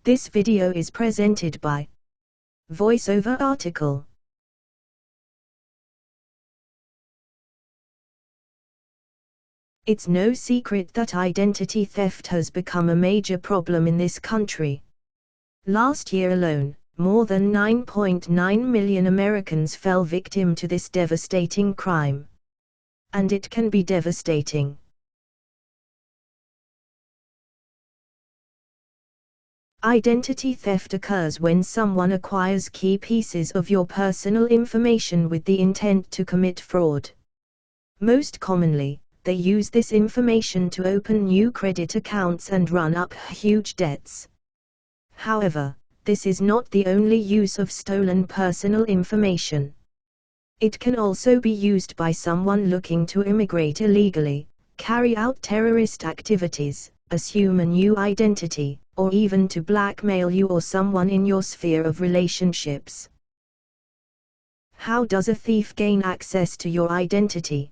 This video is presented by VoiceOver article. It's no secret that identity theft has become a major problem in this country. Last year alone, more than 9.9 million Americans fell victim to this devastating crime. And it can be devastating. Identity theft occurs when someone acquires key pieces of your personal information with the intent to commit fraud. Most commonly, they use this information to open new credit accounts and run up huge debts. However, this is not the only use of stolen personal information. It can also be used by someone looking to immigrate illegally, carry out terrorist activities, assume a new identity, or even to blackmail you or someone in your sphere of relationships. How does a thief gain access to your identity?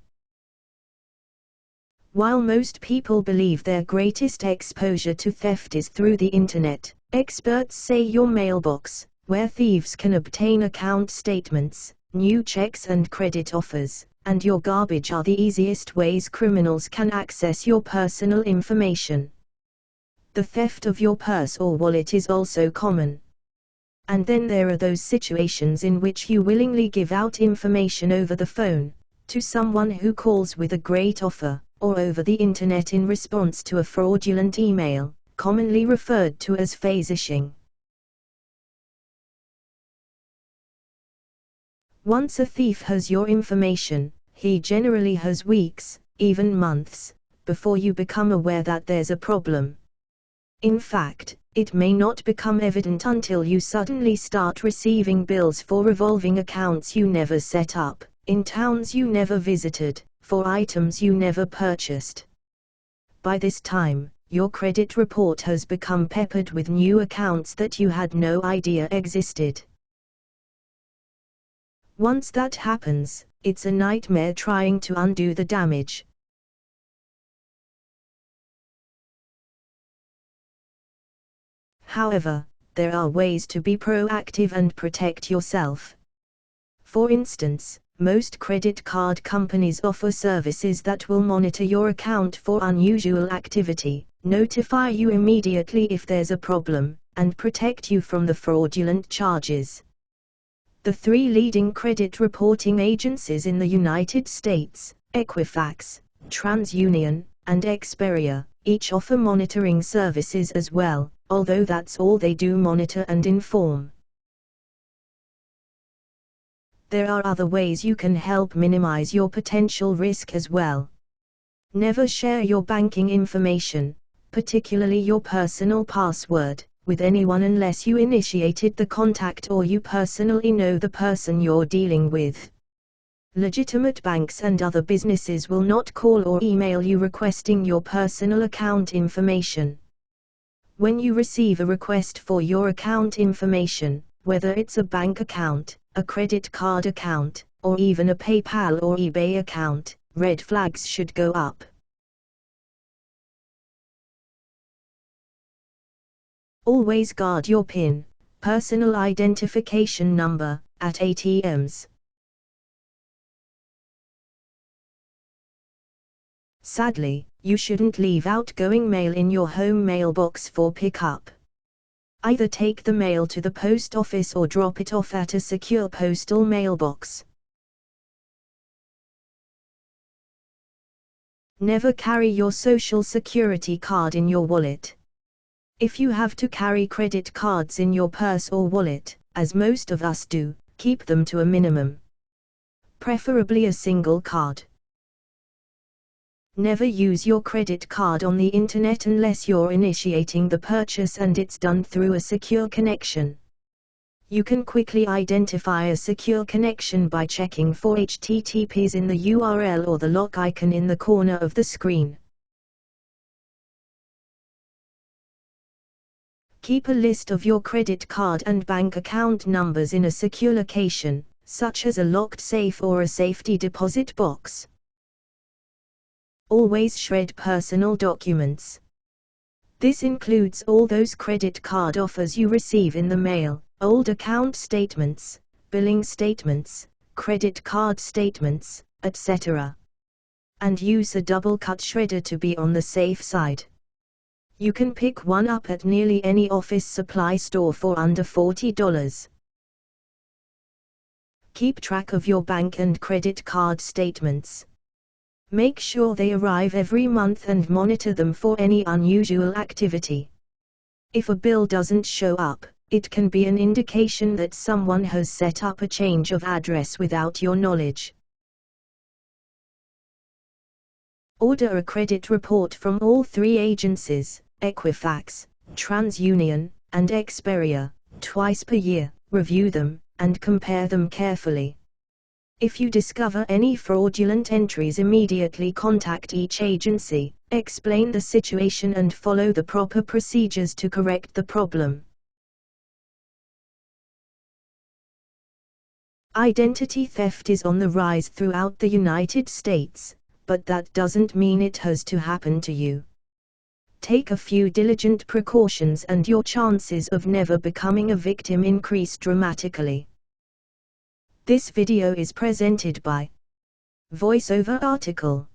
While most people believe their greatest exposure to theft is through the internet, experts say your mailbox, where thieves can obtain account statements, new checks and credit offers, and your garbage are the easiest ways criminals can access your personal information. The theft of your purse or wallet is also common. And then there are those situations in which you willingly give out information over the phone, to someone who calls with a great offer, or over the internet in response to a fraudulent email, commonly referred to as phishing. Once a thief has your information, he generally has weeks, even months, before you become aware that there's a problem. In fact, it may not become evident until you suddenly start receiving bills for revolving accounts you never set up, in towns you never visited, for items you never purchased. By this time, your credit report has become peppered with new accounts that you had no idea existed. Once that happens, it's a nightmare trying to undo the damage. However, there are ways to be proactive and protect yourself. For instance, most credit card companies offer services that will monitor your account for unusual activity, notify you immediately if there's a problem, and protect you from the fraudulent charges. The three leading credit reporting agencies in the United States, Equifax, TransUnion, and Experian, each offer monitoring services as well, although that's all they do: monitor and inform. There are other ways you can help minimize your potential risk as well. Never share your banking information, particularly your personal password, with anyone unless you initiated the contact or you personally know the person you're dealing with. Legitimate banks and other businesses will not call or email you requesting your personal account information. When you receive a request for your account information, whether it's a bank account, a credit card account, or even a PayPal or eBay account, red flags should go up. Always guard your PIN, personal identification number, at ATMs. Sadly, you shouldn't leave outgoing mail in your home mailbox for pickup. Either take the mail to the post office or drop it off at a secure postal mailbox. Never carry your social security card in your wallet. If you have to carry credit cards in your purse or wallet, as most of us do, keep them to a minimum. Preferably a single card. Never use your credit card on the internet unless you're initiating the purchase and it's done through a secure connection. You can quickly identify a secure connection by checking for HTTPs in the URL or the lock icon in the corner of the screen. Keep a list of your credit card and bank account numbers in a secure location, such as a locked safe or a safety deposit box. Always shred personal documents. This includes all those credit card offers you receive in the mail, old account statements, billing statements, credit card statements, etc. And use a double-cut shredder to be on the safe side. You can pick one up at nearly any office supply store for under $40. Keep track of your bank and credit card statements. Make sure they arrive every month and monitor them for any unusual activity. If a bill doesn't show up, it can be an indication that someone has set up a change of address without your knowledge. Order a credit report from all three agencies, Equifax, TransUnion, and Experian, twice per year. Review them, and compare them carefully. If you discover any fraudulent entries, immediately contact each agency, explain the situation and follow the proper procedures to correct the problem. Identity theft is on the rise throughout the United States, but that doesn't mean it has to happen to you. Take a few diligent precautions and your chances of never becoming a victim increase dramatically. This video is presented by VoiceOver article.